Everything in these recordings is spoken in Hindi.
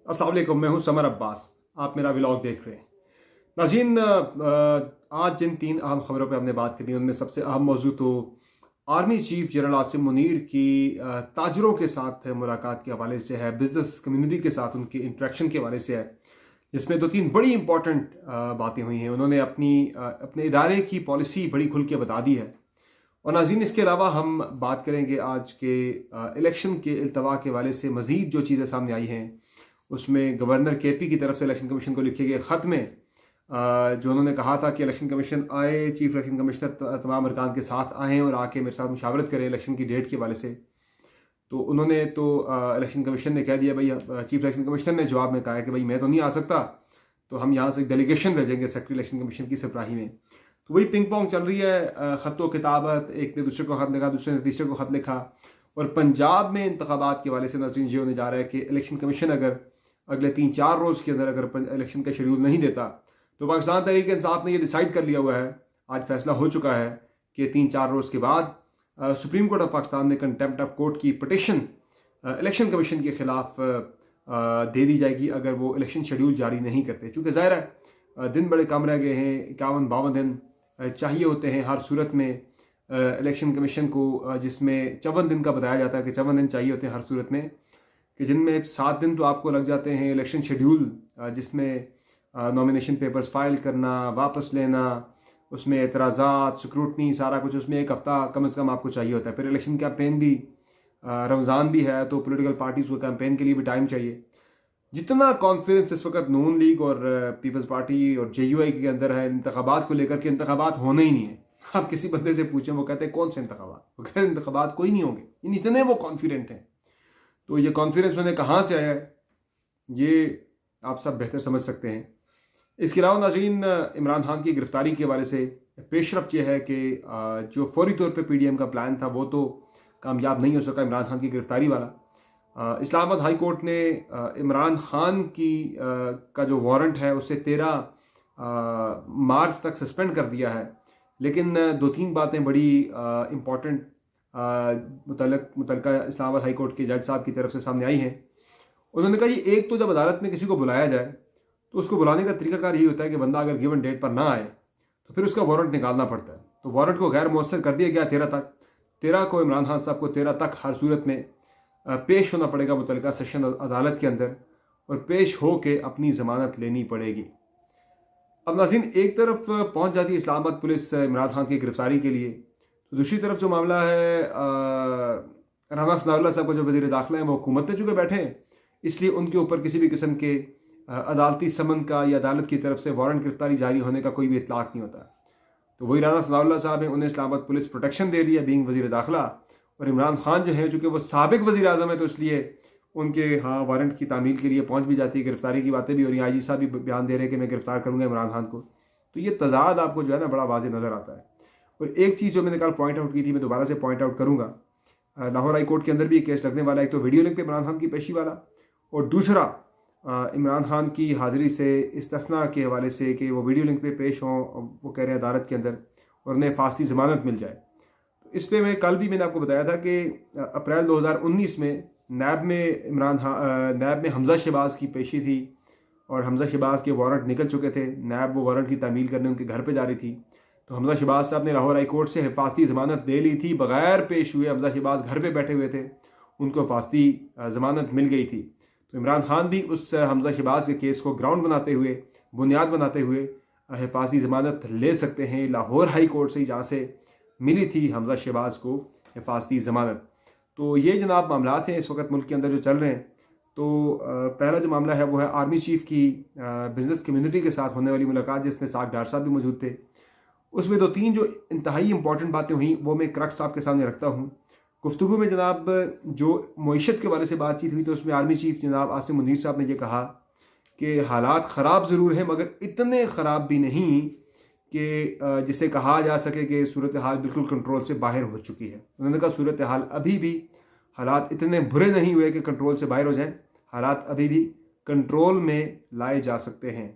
अस्सलाम वालेकुम, मैं हूं समर अब्बास। आप मेरा व्लॉग देख रहे हैं। नाज़रीन, आज जिन तीन अहम खबरों पर हमने बात करनी है उनमें सबसे अहम मौजू तो army chief general Asim Munir की ताजरों के साथ मुलाकात के हवाले से है, बिजनेस कम्युनिटी के साथ उनके इंटरेक्शन के हवाले से है, जिसमें दो तीन बड़ी इंपॉर्टेंट बातें हुई हैं। उन्होंने अपने इदारे की पॉलिसी बड़ी खुल के बता दी है। और नाज़रीन, इसके अलावा हम बात करेंगे आज के इलेक्शन के अल्तवा के हवाले से मज़ीद जो चीज़ें सामने आई हैं। उसमें गवर्नर केपी की तरफ से इलेक्शन कमीशन को लिखे गए ख़त में जो उन्होंने कहा था कि इलेक्शन कमीशन आए, चीफ इलेक्शन कमिश्नर तमाम अरकान के साथ आएँ और आके मेरे साथ मुशावरत करें इलेक्शन की डेट के हवाले से। तो उन्होंने तो इलेक्शन कमीशन ने कह दिया भाई, चीफ इलेक्शन कमिश्नर ने जवाब में कहा है कि भाई मैं तो नहीं आ सकता, तो हम यहाँ से डेलीगेशन भेजेंगे सेक्रेटरी इलेक्शन कमीशन की सिपाही में। तो वही पिंग पोंग चल रही है, ख़त व किताबत, एक ने दूसरे को ख़त लिखा, दूसरे ने तीसरे को ख़त लिखा। और पंजाब में इंतखाबात के हवाले से नाज़रीन ये होने जा रहा है कि इलेक्शन कमीशन अगर अगले 3-4 रोज़ के अंदर अगर इलेक्शन का शेड्यूल नहीं देता, तो पाकिस्तान तहरीक इंसाफ ने ये डिसाइड कर लिया हुआ है, आज फैसला हो चुका है कि 3-4 रोज़ के बाद सुप्रीम कोर्ट ऑफ पाकिस्तान में कंटेम्प्ट ऑफ कोर्ट की पटिशन इलेक्शन कमीशन के ख़िलाफ़ दे दी जाएगी अगर वो इलेक्शन शेड्यूल जारी नहीं करते। चूँकि ज़ाहिर है दिन बड़े कम रह गए हैं, 51-52 दिन चाहिए होते हैं हर सूरत में इलेक्शन कमीशन को, जिसमें 54 दिन का बताया जाता है कि 54 दिन चाहिए होते हैं हर सूरत में, कि जिनमें 7 दिन तो आपको लग जाते हैं इलेक्शन शेड्यूल, जिसमें नॉमिनेशन पेपर्स फाइल करना, वापस लेना, उसमें एतराज़ात, स्क्रूटनी, सारा कुछ, उसमें 1 हफ़्ता कम से कम आपको चाहिए होता है। फिर इलेक्शन कैंपेन भी, रमज़ान भी है तो पॉलिटिकल पार्टीज़ को कैंपेन के लिए भी टाइम चाहिए। जितना कॉन्फिडेंस इस वक्त नून लीग और पीपल्स पार्टी और JUI के अंदर है इंतखाबात को लेकर के, इंतखाबात होने ही नहीं है। आप किसी बंदे से पूछें, वो कहते हैं कौन से इंतखाबात, वो कहते हैं इंतखाबात कोई नहीं होंगे। इन इतने वो कॉन्फिडेंट हैं। तो ये कॉन्फिडेंस उन्हें कहाँ से आया है, ये आप सब बेहतर समझ सकते हैं। इसके अलावा नाज़रीन, इमरान खान की गिरफ्तारी के हवाले से पेशरफ्त यह है कि जो फौरी तौर पे PDM का प्लान था वो तो कामयाब नहीं हो सका, इमरान खान की गिरफ्तारी वाला। इस्लामाबाद हाई कोर्ट ने इमरान खान का जो वारंट है उसे 13 मार्च तक सस्पेंड कर दिया है। लेकिन 2-3 बातें बड़ी इम्पॉर्टेंट मुतल्लिका इस्लामाबाद हाई कोर्ट के जज साहब की तरफ से सामने आई हैं। उन्होंने कहा ये एक तो जब अदालत में किसी को बुलाया जाए तो उसको बुलाने का तरीकाकार यही होता है कि बंदा अगर गिवन डेट पर ना आए तो फिर उसका वारंट निकालना पड़ता है। तो वारंट को गैर मौसर कर दिया गया 13 तक। 13 को इमरान खान साहब को 13 तक हर सूरत में पेश होना पड़ेगा मुतल्लिका सेशन अदालत के अंदर, और पेश हो के अपनी ज़मानत लेनी पड़ेगी। अब नाज़रीन, एक तरफ पहुंच जाती है इस्लामाबाद पुलिस इमरान खान की गिरफ्तारी के लिए, तो दूसरी तरफ जो मामला है राना सनाउल्लाह साहब को जो वज़ीर दाखिला है वो हुकूमत में चुके बैठे हैं, इसलिए उनके ऊपर किसी भी किस्म के अदालती समन का या अदालत की तरफ से वारंट गिरफ्तारी जारी होने का कोई भी इतलाक़ नहीं होता। तो वही राना सनाउल्लाह साहब हैं, उन्हें इस्लामाबाद पुलिस प्रोटेक्शन दे रही है बीइंग वज़ीर दाखिला। और इमरान खान जो है, चूँकि वो साबिक वज़ीर आज़म है, तो इसलिए उनके वारंट की तामील के लिए पहुँच भी जाती है। गिरफ्तारी की बातें भी हो रही हैं, IG साहब भी बयान दे रहे हैं कि मैं गिरफ्तार करूँगा इमरान खान को। तो ये तज़ाद आपको जो है ना बड़ा वाज़ेह नज़र आता है। और एक चीज़ जो मैंने कल पॉइंट आउट की थी, मैं दोबारा से पॉइंट आउट करूँगा, लाहौर हाई कोर्ट के अंदर भी एक केस लगने वाला है। एक तो वीडियो लिंक पे इमरान खान की पेशी वाला, और दूसरा इमरान खान की हाज़िरी से इस्तिस्ना के हवाले से कि वो वीडियो लिंक पे पेश हों, वो कह रहे हैं अदालत के अंदर, और उन्हें फासली ज़मानत मिल जाए। तो इस पर कल भी मैंने आपको बताया था कि अप्रैल 2019 में नैब में हमज़ा शहबाज की पेशी थी, और हमज़ा शहबाज के वारंट निकल चुके थे। नैब वो वारंट की तामील करने उनके घर पे जा रही थी। तो हमज़ा शहबाज साहब ने लाहौर हाई कोर्ट से हिफाजती ज़मानत दे ली थी, बग़ैर पेश हुए। हमज़ा शहबाज घर पे बैठे हुए थे, उनको हिफाजती ज़मानत मिल गई थी। तो इमरान खान भी उस हमज़ा शहबाज के केस को ग्राउंड बनाते हुए, बुनियाद बनाते हुए हिफाजती ज़मानत ले सकते हैं लाहौर हाई कोर्ट से, जहाँ से मिली थी हमज़ा शहबाज को हिफाजती ज़मानत। तो ये जनाब मामलात हैं इस वक्त मुल्क के अंदर जो चल रहे हैं। तो पहला जो मामला है वो है आर्मी चीफ़ की बिज़नेस कम्युनिटी के साथ होने वाली मुलाकात, जिसमें साक डार साहब भी मौजूद थे। उसमें 2-3 जो इंतहाई इंपॉर्टेंट बातें हुई वो मैं क्रक्स आपके सामने रखता हूँ। गुफ्तगू में जनाब जो मईशत के बारे से बातचीत हुई, तो उसमें आर्मी चीफ जनाब आसिम मुनीर साहब ने यह कहा कि हालात ख़राब ज़रूर हैं, मगर इतने ख़राब भी नहीं कि जिसे कहा जा सके कि सूरत हाल बिल्कुल कंट्रोल से बाहर हो चुकी है। उन्होंने कहा सूरत हाल अभी भी, हालात इतने बुरे नहीं हुए कि कंट्रोल से बाहर हो जाएं, हालात अभी भी कंट्रोल में लाए जा सकते हैं।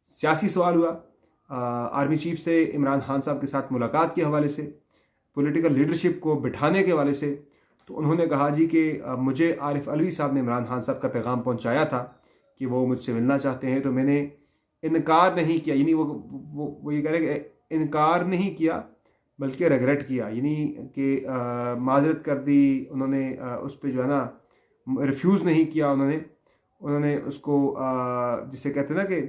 सियासी सवाल हुआ आर्मी चीफ से इमरान खान साहब के साथ मुलाकात के हवाले से, पॉलिटिकल लीडरशिप को बिठाने के हवाले से। तो उन्होंने कहा जी कि मुझे आरिफ अलवी साहब ने इमरान खान साहब का पैगाम पहुंचाया था कि वो मुझसे मिलना चाहते हैं, तो मैंने इनकार नहीं किया, यानी वो ये कह रहे कि इनकार नहीं किया बल्कि रेगरेट किया, यानी कि माजरत कर दी उन्होंने, उस पर जो है ना रिफ्यूज़ नहीं किया उन्होंने उसको जिसे कहते हैं ना कि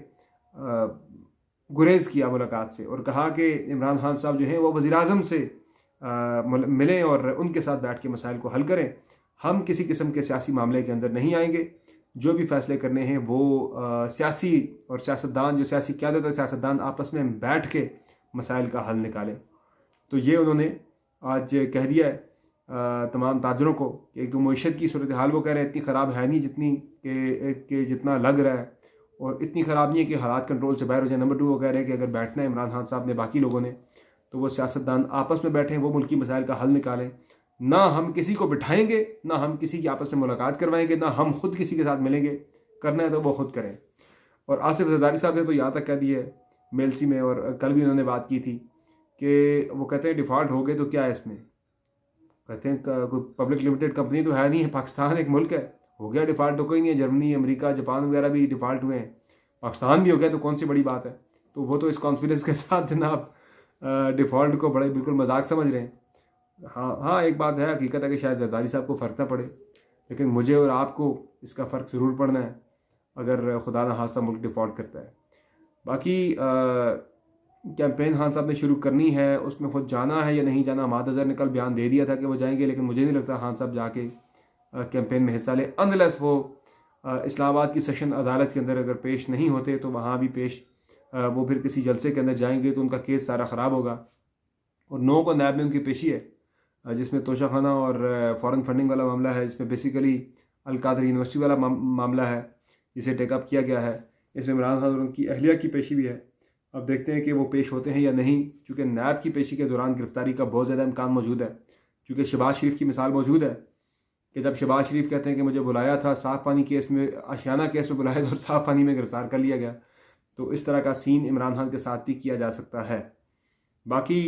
गुरेज किया मुलाकात से, और कहा कि इमरान खान साहब जो हैं वो वज़ीर-ए-आज़म से मिलें और उनके साथ बैठ के मसाइल को हल करें। हम किसी किस्म के सियासी मामले के अंदर नहीं आएंगे, जो भी फैसले करने हैं वो सियासी और सियासतदान, जो सियासी क़यादत और सियासतदान आपस में बैठ के मसाइल का हल निकालें। तो ये उन्होंने आज कह दिया है तमाम ताजरों को कि एक तो मईशत की सूरत हाल वो कह रहे हैं इतनी ख़राब है नहीं जितनी कि जितना लग रहा है, और इतनी ख़राब नहीं है कि हालात कंट्रोल से बाहर हो जाए। नंबर 2 वो कह रहे हैं कि अगर बैठना है इमरान खान साहब ने बाकी लोगों ने, तो वो सियासतदान आपस में बैठें, वो मुल्की मसाइल का हल निकालें। ना हम किसी को बिठाएंगे, ना हम किसी की आपस में मुलाकात करवाएंगे, ना हम खुद किसी के साथ मिलेंगे। करना है तो वो खुद करें। और आसिफ जरदारी साहब ने तो यहाँ तक कह दिया है मेलसी में, और कल भी उन्होंने बात की थी कि वो कहते हैं डिफ़ॉल्ट हो गए तो क्या है इसमें, कहते हैं कोई पब्लिक लिमिटेड कंपनी तो है नहीं है, पाकिस्तान एक मुल्क है, हो गया डिफ़ॉल्ट तो कोई नहीं है। जर्मनी, अमेरिका, जापान वगैरह भी डिफ़ॉल्ट हुए हैं, पाकिस्तान भी हो गया तो कौन सी बड़ी बात है। तो वो तो इस कॉन्फिडेंस के साथ जनाब डिफ़ॉल्ट को बड़े बिल्कुल मजाक समझ रहे हैं। हाँ, एक बात है, हकीकत है कि शायद जरदारी साहब को फ़र्क ना पड़े, लेकिन मुझे और आपको इसका फ़र्क ज़रूर पड़ना है अगर खुदा न खास्ता मुल्क डिफ़ॉल्ट करता है। बाकी कैंपेन खान साहब ने शुरू करनी है, उसमें खुद जाना है या नहीं जाना। माद अज़हर ने कल बयान दे दिया था कि वो जाएंगे, लेकिन मुझे नहीं लगता खान साहब जाके कैंपेन में हिस्सा लें, अनलेस वो इस्लामाबाद की सेशन अदालत के अंदर अगर पेश नहीं होते तो वहाँ भी पेश वो फिर किसी जलसे के अंदर जाएंगे तो उनका केस सारा ख़राब होगा। और 9 को नैब में उनकी पेशी है जिसमें तोशाखाना और फ़ॉरेन फंडिंग वाला मामला है, इसमें बेसिकली अल-कादर यूनिवर्सिटी वाला मामला है जिसे टेकअप किया गया है। इसमें इमरान खान और उनकी अहलिया की पेशी भी है। अब देखते हैं कि वो पेश होते हैं या नहीं, चूँकि नैब की पेशी के दौरान गिरफ्तारी का बहुत ज़्यादा इम्कान मौजूद है। चूँकि शहबाज शरीफ की मिसाल मौजूद है कि जब शहबाज शरीफ कहते हैं कि मुझे बुलाया था साफ़ पानी केस में, आशियाना केस में बुलाया था और साफ़ पानी में गिरफ्तार कर लिया गया, तो इस तरह का सीन इमरान खान के साथ भी किया जा सकता है। बाकी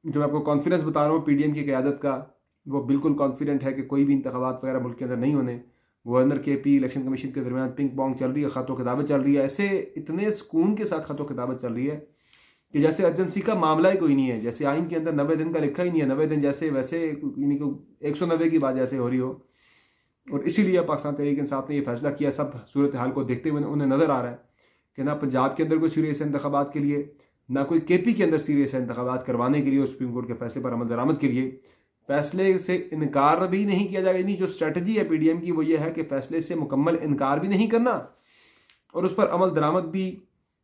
जो मैं आपको कॉन्फिडेंस बता रहा हूँ PDM की क़यादत का, वो बिल्कुल कॉन्फिडेंट है कि कोई भी इंतखाबात वगैरह मुल्क के अंदर नहीं होने। गवर्नर KP इलेक्शन कमीशन के दरमियान पिंग पोंग चल रही है, ख़त व किताबत चल रही है, ऐसे इतने सुकून के साथ ख़त व किताबत चल रही है कि जैसे अर्जेंसी का मामला ही कोई नहीं है, जैसे आइन के अंदर 90 दिन का लिखा ही नहीं है, 90 दिन जैसे वैसे यानी कि 190 की बात जैसे हो रही हो। और इसीलिए पाकिस्तान तहरीक इंसाफ ने यह फैसला किया, सब सूरत हाल को देखते हुए उन्हें नज़र आ रहा है कि ना पंजाब के अंदर कोई सीरियस है इंतखाबात के लिए, ना कोई KP के अंदर सीरियस है इंतखाबात करवाने के लिए और सुप्रीम कोर्ट के फैसले पर अमल दरामद के लिए। फैसले से इनकार भी नहीं किया जाएगा, यानी जो स्ट्रेटजी है PDM की वो ये है कि फ़ैसले से मुकम्मल इनकार भी नहीं करना और उस पर अमल दरामद भी,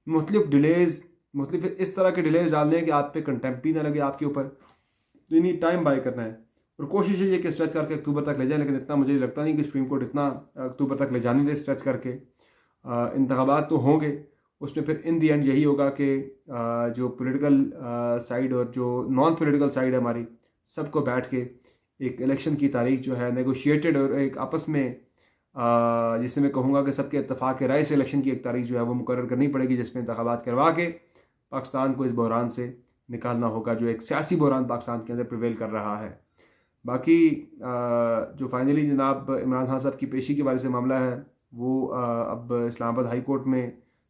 मुख्तलिफ डिलेज़, मुख्तलिफ इस तरह के डिलेज़ डालने हैं कि आप पे कंटेम्प्ट भी ना लगे आपके ऊपर, तो यानी टाइम बाय करना है। और कोशिश ये कि स्ट्रेच करके अक्टूबर तक ले जाए, लेकिन इतना मुझे लगता नहीं कि सुप्रीम कोर्ट इतना अक्टूबर तक ले जाने दे स्ट्रेच करके। इंतखाबात तो होंगे, उसमें फिर इन दी एंड यही होगा कि जो पॉलिटिकल साइड और जो नॉन पॉलिटिकल साइड है हमारी, सबको बैठ के एक इलेक्शन की तारीख जो है नेगोशिएटेड और एक आपस में जिसे मैं कहूँगा कि सबके इत्तेफाक के राय से इलेक्शन की एक तारीख जो है वो मुकर्रर करनी पड़ेगी, जिसमें इंतखाबात करवा के पाकिस्तान को इस बहरान से निकालना होगा जो एक सियासी बहरान पाकिस्तान के अंदर प्रिवेल कर रहा है। बाकी जो फाइनली जनाब इमरान खान साहब की पेशी के बारे से मामला है वो अब इस्लामाबाद हाई कोर्ट में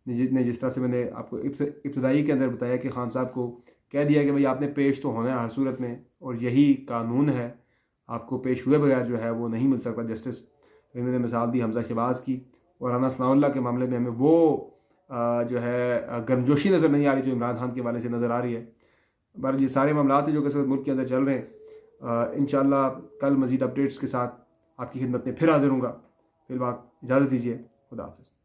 ने जिस तरह से मैंने आपको इब्तदाई के अंदर बताया कि खान साहब को कह दिया कि भाई आपने पेश तो होना है हर सूरत में और यही कानून है, आपको पेश हुए बगैर जो है वो नहीं मिल सकता जस्टिस। मैंने मिसाल दी हमजा शहबाज की, और राना सनाउल्लाह के मामले में हमें वो जो है गर्मजोशी नज़र नहीं आ रही जो इमरान खान के वाले से नज़र आ रही है। बहरहाल ये सारे मामला हैं जो कि मुल्क के अंदर चल रहे हैं। इंशाअल्लाह कल मज़ीद अपडेट्स के साथ आपकी खिदमत में फिर हाजिर हूँगा। फिलहाल इजाज़त दीजिए, खुदा हाफ़िज़।